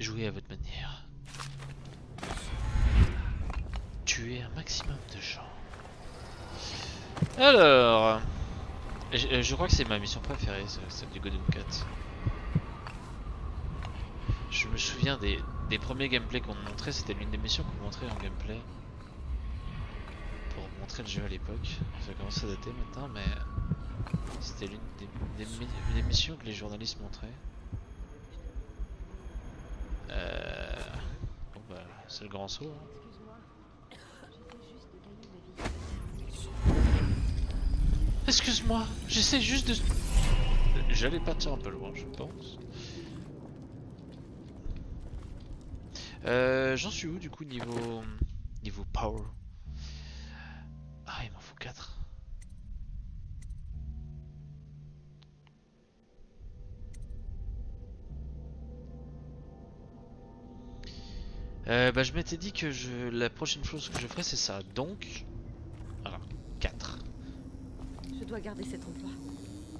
Jouez à votre manière. Tuez un maximum de gens. Alors... Je crois que c'est ma mission préférée, celle du Golden Cut. Je me souviens des premiers gameplays qu'on montrait, c'était l'une des missions qu'on montrait en gameplay. Pour montrer le jeu à l'époque. Ça commence à dater maintenant, mais c'était l'une des missions que les journalistes montraient. Bon bah, c'est le grand saut. Hein. Excuse-moi, j'essaie juste de... J'allais partir un peu loin, je pense. J'en suis où du coup niveau power? Ah, il m'en faut 4. Bah je m'étais dit que la prochaine chose que je ferais c'est ça, donc... Voilà, 4. Je dois garder cet endroit.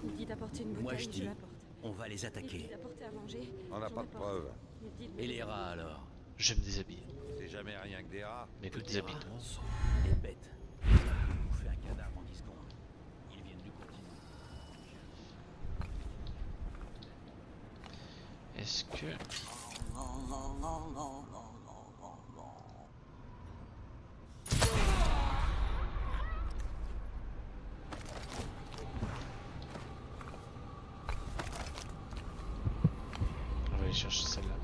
Il dit d'apporter une bouteille, Moi je dis, l'apporte. on va les Il dit attaquer. d'apporter à manger. On n'a j'en pas de apporte. preuves. Il dit de Et me- les rats alors? Je me déshabille. C'est jamais rien que des rats. Mais écoute, Les rats déshabille-toi. sont des bêtes. Ils ont bouffé un cadavre en 10 secondes. Ils viennent du continent. Est-ce que... On va aller chercher celle-là.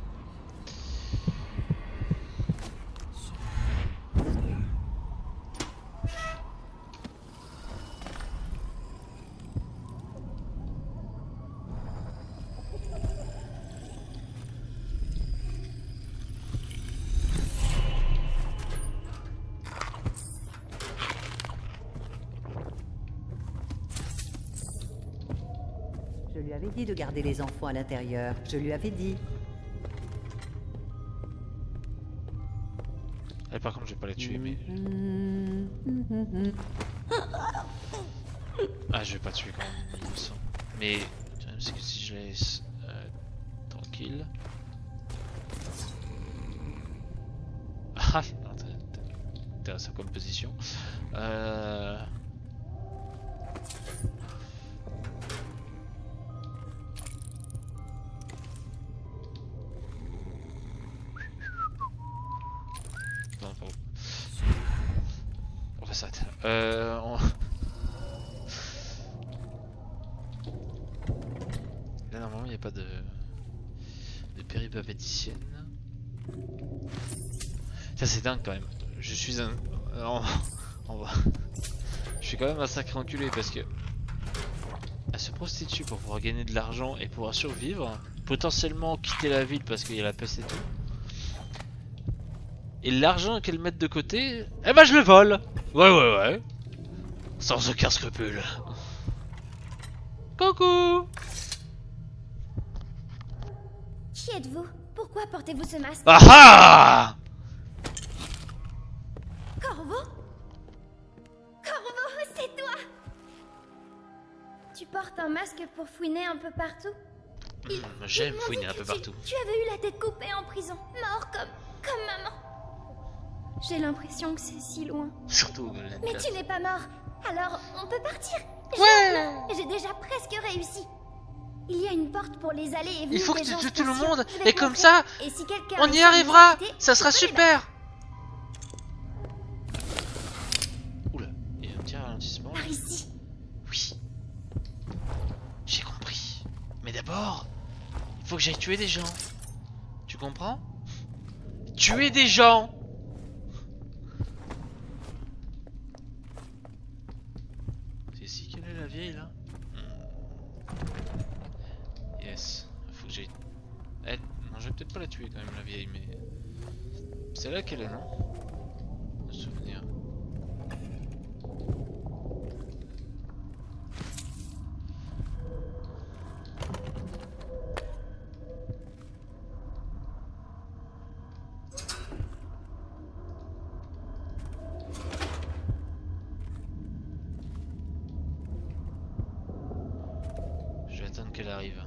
Je lui avais dit de garder les enfants à l'intérieur. Je lui avais dit. Par contre je vais pas la tuer mais... Ah je vais pas tuer quand même, il me semble. Mais le problème c'est que si je laisse tranquille... Ah intéressant comme position. Non, pardon. On va s'arrêter là. Là normalement il n'y a pas de péripapéticienne. Ça c'est dingue quand même. Je suis un... Je suis quand même un sacré enculé parce que... Elle se prostitue pour pouvoir gagner de l'argent et pouvoir survivre. Potentiellement quitter la ville parce qu'il y a la peste et tout. Et l'argent qu'elle met de côté, eh ben je le vole. Ouais. Sans aucun scrupule. Coucou. Qui êtes-vous? Pourquoi portez-vous ce masque? Ah ah! Corvo? Corvo, c'est toi! Tu portes un masque pour fouiner un peu partout? J'aime Ils m'ont fouiner dit un peu que partout. Tu avais eu la tête coupée en prison, mort comme maman. J'ai l'impression que c'est si loin. Surtout. Mais tu n'es pas mort, alors on peut partir. Ouais. J'ai déjà presque réussi. Il y a une porte pour les allées et venues Il faut que des tu gens tues tout le spéciaux. monde Je vais et te comme montrer. ça, Et si quelqu'un on y essaie de arrivera. nous arrêter, Ça tu sera peux les super. Oula, il y a un petit ralentissement. Par ici. Oui. J'ai compris. Mais d'abord, il faut que j'aille tuer des gens. Tu comprends? Tuer des gens. C'est ici qu'elle est la vieille là? Yes. Faut que j'aille... Non, je vais peut-être pas la tuer quand même la vieille, mais... C'est là qu'elle est, non? De souvenir. Je vais attendre qu'elle arrive.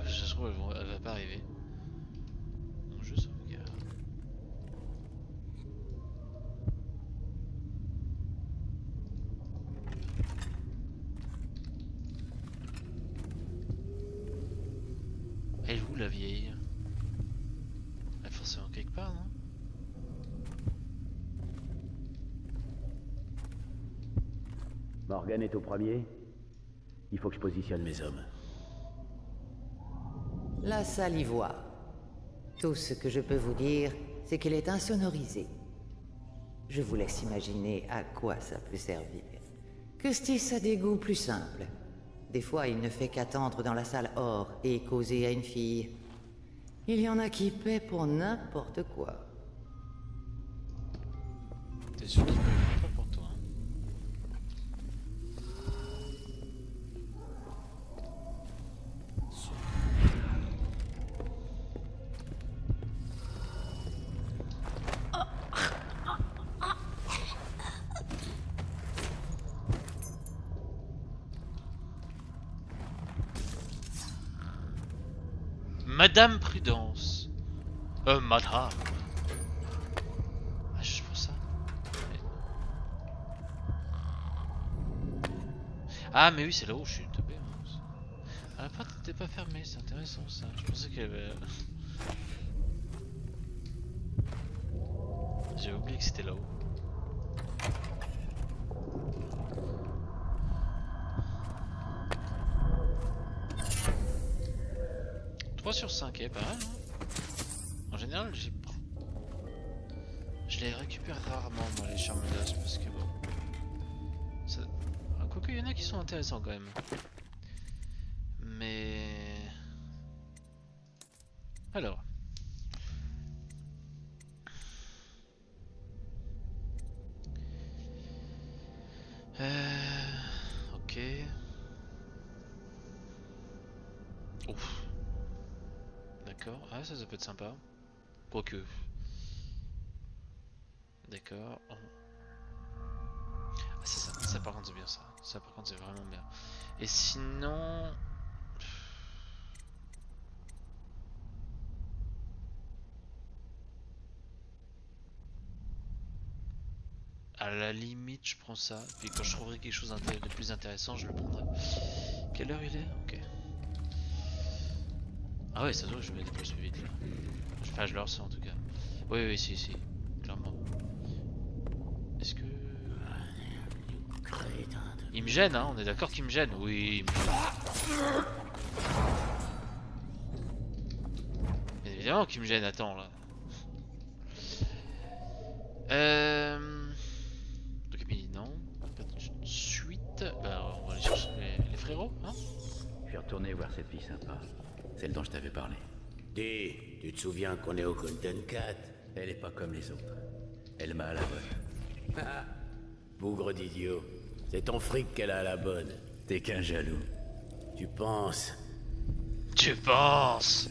Je trouve elle va pas arriver. Elle est où la vieille? Elle est forcément quelque part, non? Morgan est au premier. Il faut que je positionne mes hommes. La salle y voit. Tout ce que je peux vous dire, c'est qu'elle est insonorisée. Je vous laisse imaginer à quoi ça peut servir. Custis a des goûts plus simples. Des fois, il ne fait qu'attendre dans la salle or et causer à une fille. Il y en a qui paient pour n'importe quoi. T'es sûr qu'il peut pas pour toi, hein? Madame Prudence. Madame. Ah, juste pour ça. Ah, mais oui, c'est là où je suis tombé. Ah, la porte n'était pas fermée, c'est intéressant ça. Je pensais qu'il y avait. J'ai oublié que c'était là-haut. Sur 5, pas mal, hein. En général, je les récupère rarement, moi, les charmes d'as, parce que bon. Ça... Quoique, il y en a qui sont intéressants quand même. Mais. Alors. Ok. Ouf. D'accord, ah ça peut être sympa. Quoique. D'accord. Ah c'est ça, ça par contre c'est bien ça. Ça par contre c'est vraiment bien. Et sinon... À la limite je prends ça. Puis quand je trouverai quelque chose de plus intéressant je le prendrai. Quelle heure il est? Ok. Ah ouais, ça se voit que je vais aller plus vite là. Enfin, je le ressens en tout cas. Oui, oui, si, clairement. Est-ce que... Il me gêne, hein, on est d'accord qu'il me gêne. Oui, il me gêne. Bien évidemment qu'il me gêne, attends là. Donc, mais non. Pas de suite. Bah, on va aller chercher les frérots, hein. Je vais retourner voir cette fille sympa. Celle dont je t'avais parlé. Dis, tu te souviens qu'on est au Golden Cat? Elle est pas comme les autres. Elle m'a à la bonne. Ah, bougre d'idiot. C'est ton fric qu'elle a à la bonne. T'es qu'un jaloux. Tu penses? Tu penses?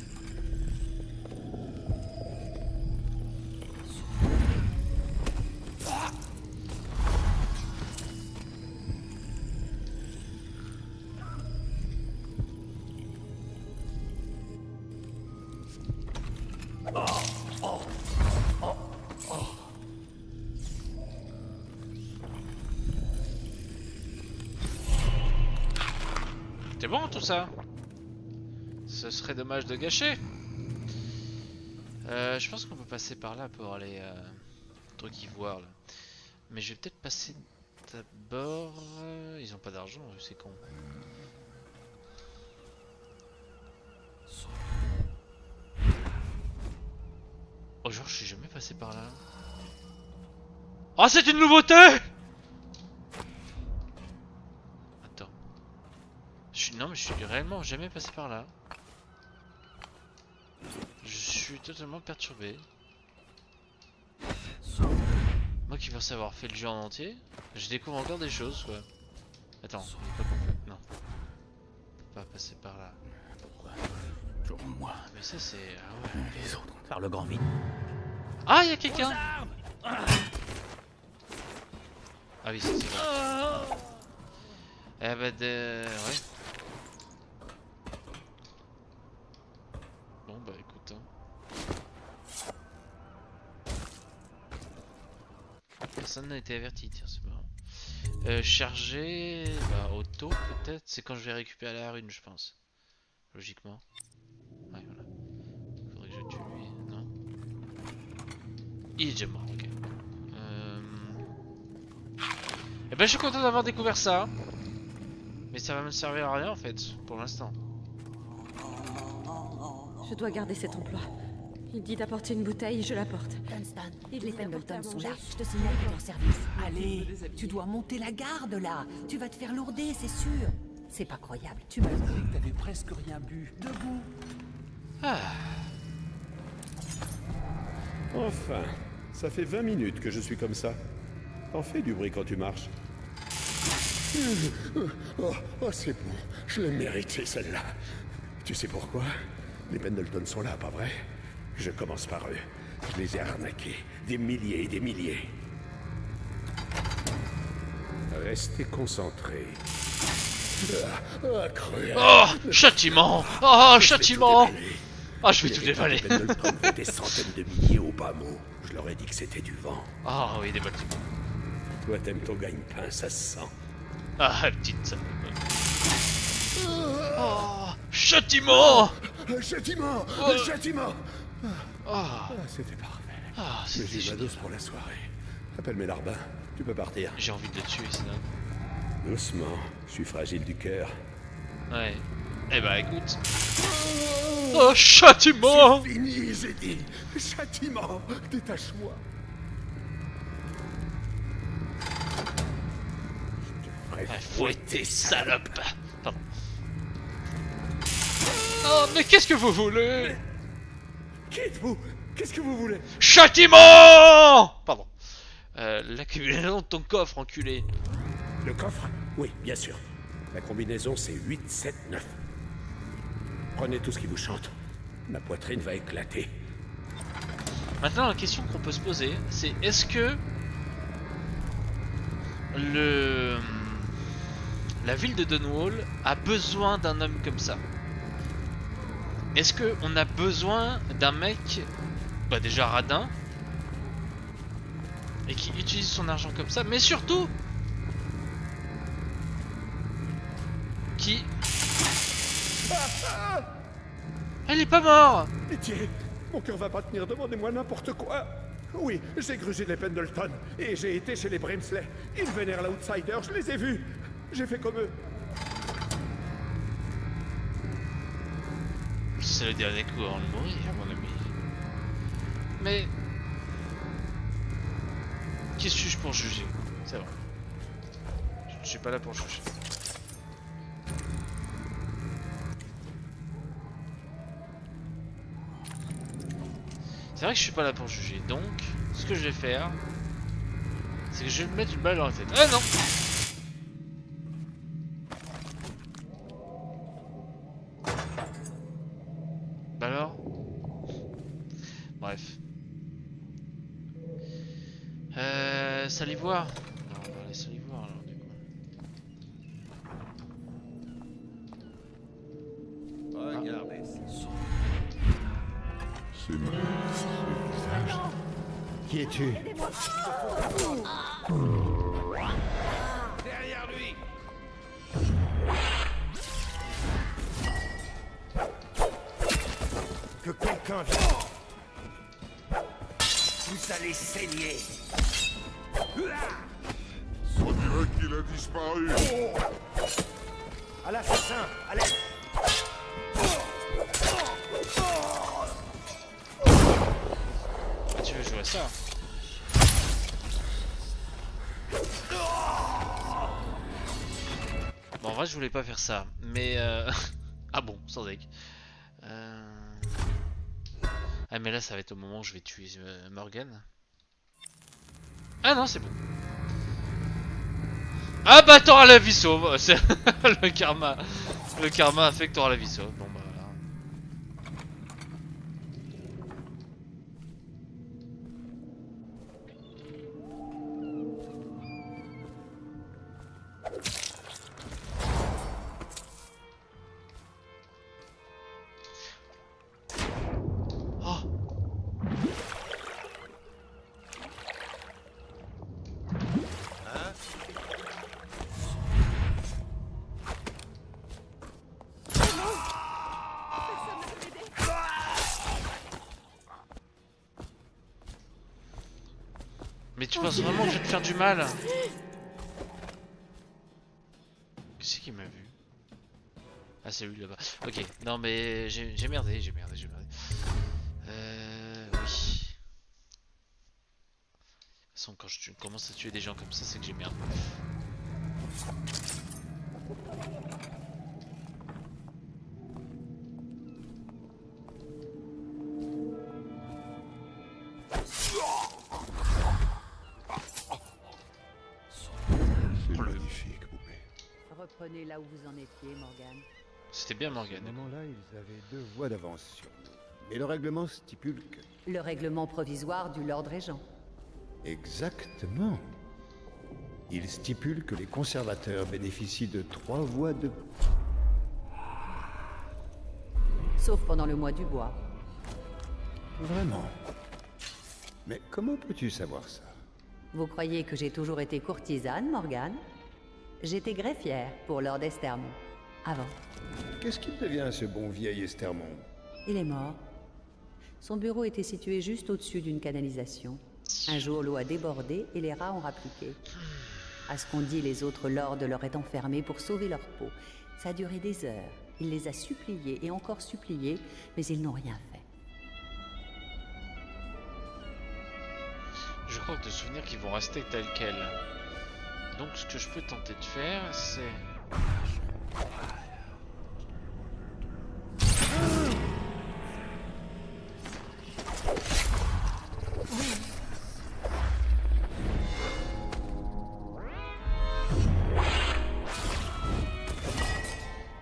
C'est bon tout ça? Ce serait dommage de gâcher. Je pense qu'on peut passer par là pour aller truc ivoire là. Mais je vais peut-être passer d'abord. Ils ont pas d'argent, c'est con. Oh genre je suis jamais passé par là. Oh c'est une nouveauté! Attends. Non mais je suis réellement jamais passé par là. Je suis totalement perturbé. Moi qui pensais avoir fait le jeu en entier, je découvre encore des choses quoi. Attends, pas qu'on non. On peut pas passer par là. Pourquoi toujours moi? Mais ça c'est... Ah ouais. Les autres. Par le grand vide. Ah y'a quelqu'un! Ah oui c'est vrai. Eh bah ouais. Bon bah écoute hein. Personne n'a été averti, tiens c'est marrant. Charger... Bah auto peut-être, c'est quand je vais récupérer la rune je pense. Logiquement. Ouais voilà. Il est déjà mort, ok. Eh ben je suis content d'avoir découvert ça. Mais ça va me servir à rien en fait, pour l'instant. Je dois garder cet emploi. Il dit d'apporter une bouteille, je l'apporte. Dunstan, Il les dit d'apporter à Pendleton sont manger. là. Je te signale pour leur service. Allez, tu dois monter la garde là. Tu vas te faire lourder, c'est sûr. C'est pas croyable, tu me le dis. T'avais presque rien bu. Debout. Ah, Enfin, ça fait 20 minutes que je suis comme ça. T'en fais du bruit quand tu marches. Oh, c'est bon. Je l'ai mérité, celle-là. Tu sais pourquoi? Les Pendleton sont là, pas vrai? Je commence par eux. Je les ai arnaqués. Des milliers et des milliers. Restez concentrés. Cruel. oh, châtiment. Oh, châtiment. Ah, je vais tout Les dévaler. Pendleton font des centaines de milliers au bas mot. Je leur ai dit que c'était du vent. Ah oui, des bâtiments. Toi, t'aimes ton gagne-pain, ça se sent. Ah, petite salope. Oh, châtiment. Châtiment! Oh. Châtiment! Ah, C'était parfait. ah, Mais c'était j'ai ma génial. dose pour la soirée. Appelle mes larbins. Tu peux partir. J'ai envie de le tuer, c'est dingue. Doucement. Je suis fragile du cœur. Ouais. Eh bah écoute. Oh, châtiment. Fini, j'ai dit. Châtiment! Détache-moi. Je devrais Fouettez, salope. Pardon. Oh, mais qu'est-ce que vous voulez? Qui êtes-vous? Qu'est-ce que vous voulez? Châtiment. Pardon. L'accumulation de ton coffre, enculé. Le coffre? Oui, bien sûr. La combinaison, c'est 8, 7, 9. Prenez tout ce qui vous chante. Ma poitrine va éclater. Maintenant, la question qu'on peut se poser, c'est est-ce que la ville de Dunwall a besoin d'un homme comme ça? Est-ce que on a besoin d'un mec, bah déjà radin, et qui utilise son argent comme ça, mais surtout qui... Elle est pas mort. Pitié! Mon cœur va pas tenir, demandez-moi n'importe quoi! Oui, j'ai grugé les Pendleton, et j'ai été chez les Brimsley. Ils vénèrent l'outsider, je les ai vus! J'ai fait comme eux. C'est le dernier coup avant de mourir, mon ami. Mais... Qui suis-je pour juger? C'est vrai. Je ne suis pas là pour juger. C'est vrai que je suis pas là pour juger, donc ce que je vais faire, c'est que je vais me mettre une balle dans la tête. Ah non! Bah alors? Bref. Salivoire. Non, on va aller Salivoire alors du coup. Regardez ça. C'est moi. Qui es-tu? Derrière lui. Que quelqu'un vienne. Vous allez saigner. On dirait qu'il a disparu. À l'assassin, à l'aide. Ah, tu veux jouer à ça? Bon, en vrai, je voulais pas faire ça, mais ah bon, sans deck. Ah, mais là, ça va être au moment où je vais tuer Morgan. Ah non, c'est bon. Ah bah, t'auras la vie sauve. C'est le karma. Le karma a fait que t'auras la vie sauve. Bon bah voilà. Oh. Hein? Mais tu penses vraiment que je vais te faire du mal? Qui c'est qui m'a vu? Ah c'est lui là-bas. Ok, non mais j'ai merdé, j'ai merdé. Oui. De toute façon quand je commence à tuer des gens comme ça, c'est que j'ai merdé. C'est magnifique, poupée. Reprenez là où vous en étiez, Morgane. C'était bien À Morgane. ce moment-là, ils avaient 2 voix d'avance sur nous. Mais le règlement stipule que... Le règlement provisoire du Lord Régent. Exactement. Il stipule que les conservateurs bénéficient de 3 voix de... Sauf pendant le mois du bois. Vraiment. Mais comment peux-tu savoir ça? Vous croyez que j'ai toujours été courtisane, Morgane? J'étais greffière pour Lord Estermont. Avant. Qu'est-ce qu'il devient, ce bon vieil Estermont? Il est mort. Son bureau était situé juste au-dessus d'une canalisation. Un jour, l'eau a débordé et les rats ont rappliqué. À ce qu'on dit, les autres lords l'auraient enfermé pour sauver leur peau. Ça a duré des heures. Il les a suppliés et encore suppliés, mais ils n'ont rien fait. Je crois que de souvenirs qui vont rester tels quels. Donc ce que je peux tenter de faire, c'est...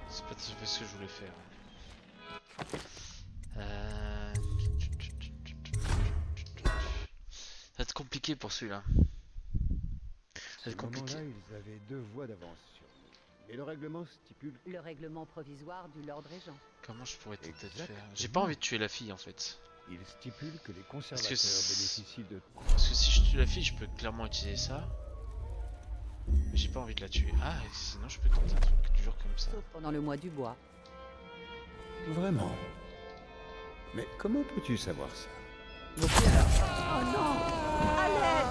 C'est pas tout à fait ce que je voulais faire. Ça va être compliqué pour celui-là. Ça va être compliqué. À ce moment-là, ils avaient 2 voix d'avance sur nous. Mais le règlement stipule... Le règlement provisoire du Lord Régent. Comment je pourrais tenter de faire? Exactement. J'ai pas envie de tuer la fille en fait. Il stipule que les conservateurs c'est- bénéficient de... Parce que si je tue la fille, je peux clairement utiliser ça. Mais j'ai pas envie de la tuer. Ah, et sinon je peux tenter un truc dur comme ça. Sauf pendant le mois du bois. Vraiment. Mais comment peux-tu savoir ça? Oh non! À l'aide!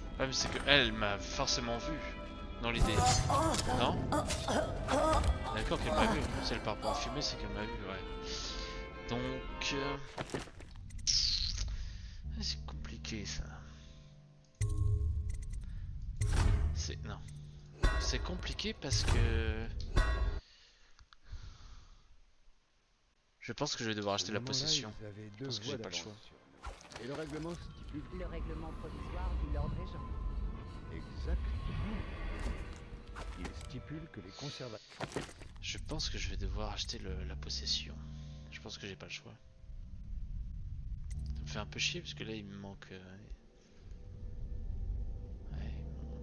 Le problème c'est que elle m'a forcément vu dans l'idée. Non? D'accord qu'elle m'a vu. Si elle part pas en fumée, c'est qu'elle m'a vu, ouais. Donc... c'est compliqué ça. Non. C'est compliqué parce que... Je pense que je vais devoir acheter la possession. Je pense que j'ai pas le choix. Et le règlement stipule... Le règlement provisoire du Lord Régent. Exactement. Il stipule que les conservateurs... Je pense que je vais devoir acheter la possession. Je pense que j'ai pas le choix. Ça me fait un peu chier parce que là il me manque... Ouais,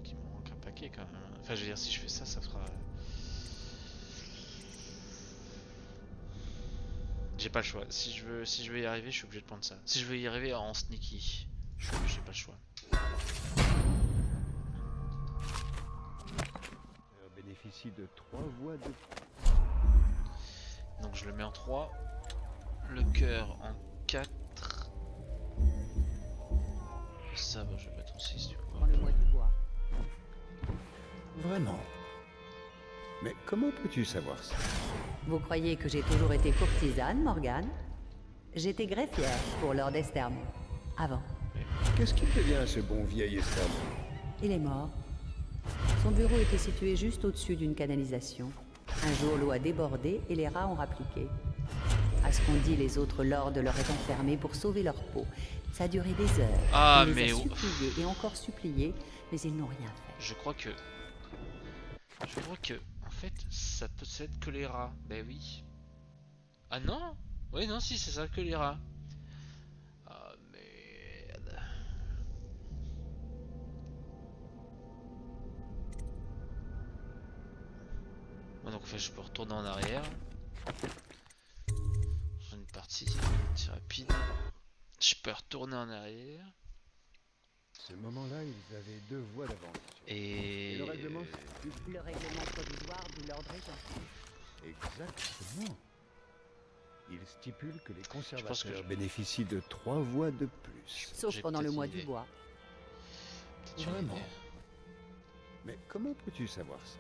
il me manque un paquet quand même. Enfin je veux dire si je fais ça, ça fera... J'ai pas le choix. Si je veux y arriver, je suis obligé de prendre ça. Si je veux y arriver en sneaky, j'ai pas le choix. bénéficie de 3 voix de... Donc je le mets en 3. Le cœur en 4. Ça va, je vais mettre en 6 du coup. Dans le mois du bois. Vraiment. Mais comment peux-tu savoir ça? Vous croyez que j'ai toujours été courtisane, Morgane? J'étais greffière pour Lord Estermont. Avant. Qu'est-ce qu'il devient, ce bon vieil Estermont? Il est mort. Son bureau était situé juste au-dessus d'une canalisation. Un jour, l'eau a débordé et les rats ont rappliqué. À ce qu'on dit, les autres lords l'auraient enfermé pour sauver leur peau. Ça a duré des heures. Ah, On les mais... a suppliés et encore suppliés, mais ils n'ont rien fait. Je crois que... En fait, ça peut être que les rats. Ben oui. Ah non? Oui, non, si, c'est ça, que les rats. Ah, merde. Bon, donc en fait, je peux retourner en arrière. Sur une partie rapide. Je peux retourner en arrière. ce moment-là, ils avaient 2 voies d'avance. Et le règlement Le règlement provisoire du Lord Régent. Exactement. Il stipule que les pense conservateurs que je- bénéficient de 3 voix de plus. Sauf J'ai pendant le peut-être mois une du idée. bois. Peut-être une Vraiment. idée. Mais comment peux-tu savoir ça?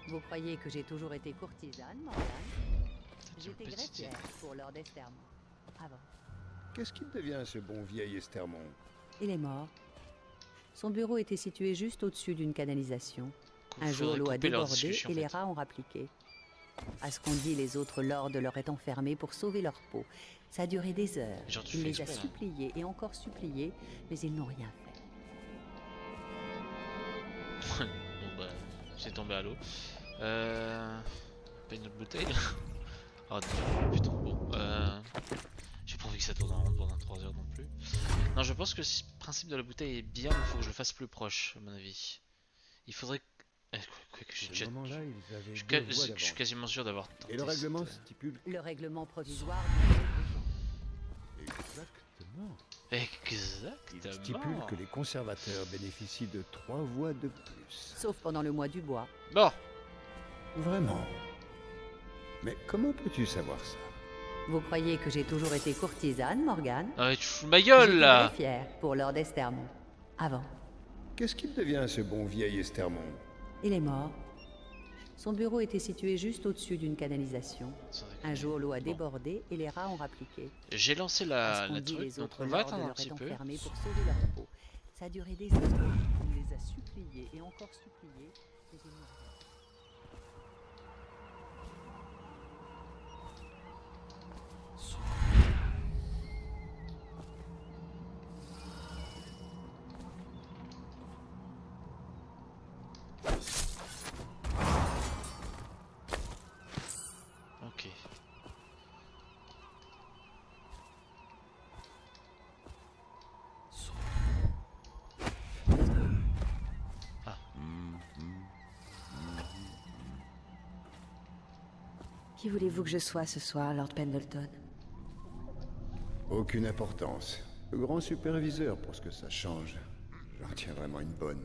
Vous croyez que j'ai toujours été courtisane, Morgane? Peut-être une J'étais petite idée. greffière pour Lord Estermont. Avant. Qu'est-ce qu'il devient, ce bon vieil Estermont? Il est mort. Son bureau était situé juste au-dessus d'une canalisation. Un jour, Faudrait l'eau a couper leur débordé discussion, et en les fait. rats ont rappliqué. À ce qu'on dit, les autres lords l'auraient enfermé pour sauver leur peau. Ça a duré des heures. Genre, tu Il fais les a exprès, là. suppliés et encore suppliés, mais ils n'ont rien fait. Bon bah, c'est tombé à l'eau. Pas une autre bouteille. Oh non, putain, bon. J'ai pas envie que ça tourne en rond pendant 3 heures non plus. Non, je pense que le principe de la bouteille est bien, mais il faut que je le fasse plus proche, à mon avis. Il faudrait que... quoi que j'ai À ce déjà... moment-là, ils avaient Je suis 2 voies je suis d'avance. quasiment sûr d'avoir tenté Et le règlement cette- stipule... Le règlement provisoire du Lord Régent. Exactement. Exactement. Il stipule que les conservateurs bénéficient de 3 voix de plus. Sauf pendant le mois du bois. Bon, Vraiment. Mais comment peux-tu savoir ça? Vous croyez que j'ai toujours été courtisane, Morgane? ah, mais tu fous de ma gueule J'étais là. greffière pour Lord Estermont. Avant. Qu'est-ce qu'il devient, ce bon vieil Estermont? Il est mort. Son bureau était situé juste au-dessus d'une canalisation. Un jour, l'eau a débordé et les rats ont rappliqué. J'ai lancé À la, ce qu'on la dit, truc, les donc autres on va lords attendre un l'auraient petit peu. enfermé pour sauver leur peau. Ça a duré des heures. Il les a suppliés et encore suppliés, mais ils n'ont rien fait. Ok. Qui voulez-vous que je sois ce soir, Lord Pendleton? Aucune importance. Le grand superviseur, pour ce que ça change. J'en tiens vraiment une bonne.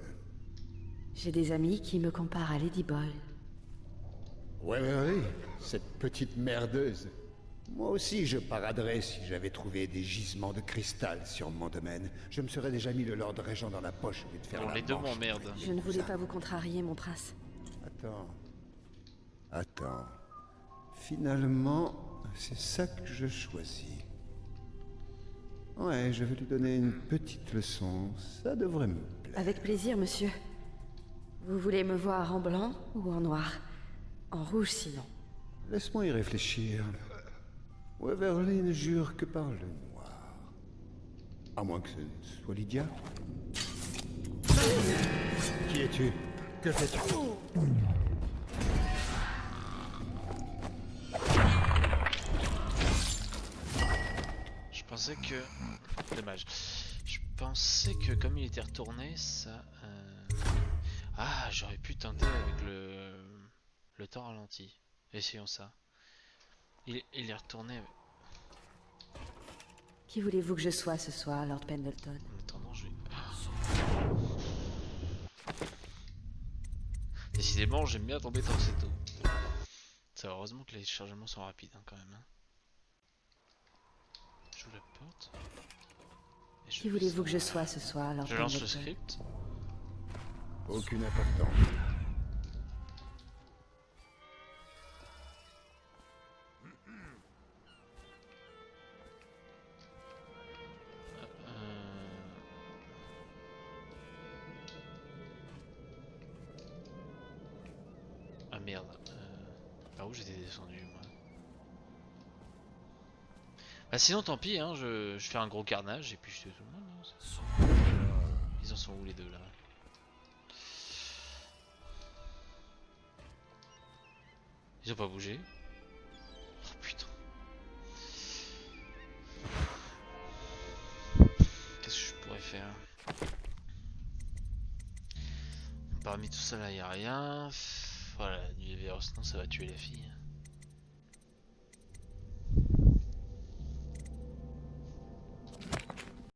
J'ai des amis qui me comparent à Lady Boyle. Ouais, cette petite merdeuse. Moi aussi, je paraderais si j'avais trouvé des gisements de cristal sur mon domaine. Je me serais déjà mis le Lord Régent dans la poche au lieu de faire Bon, la les deux manche. m'emmerdent. Je ne voulais pas vous contrarier, mon prince. Attends. Finalement, c'est ça que je choisis. Ouais, je vais lui donner une petite leçon. Ça devrait me plaire. Avec plaisir, monsieur. Vous voulez me voir en blanc ou en noir? En rouge, sinon. Laisse-moi y réfléchir. Weverly ne jure que par le noir. À moins que ce ne soit Lydia. Qui es-tu? Que fais-tu? Je pensais que... Dommage. Je pensais que comme il était retourné, ça... Ah, j'aurais pu tenter avec le temps ralenti. Essayons ça. Il est retourné... Qui voulez-vous que je sois ce soir, Lord Pendleton? En attendant, je vais... Décidément, j'aime bien tomber dans cette eau. C'est heureusement que les chargements sont rapides hein, quand même. Hein. J'ouvre la porte. Et Qui voulez-vous que je sois ce soir, Lord Je lance le Pendleton? script. Aucune importance. Ah merde. Par où j'étais descendu moi? Bah sinon tant pis hein, je fais un gros carnage et puis je tue tout le monde. Hein. Ils en sont où les deux là? Ils ont pas bougé. Oh putain. Qu'est-ce que je pourrais faire? Parmi tout ça là y a rien. Voilà, du virus, sinon ça va tuer la fille.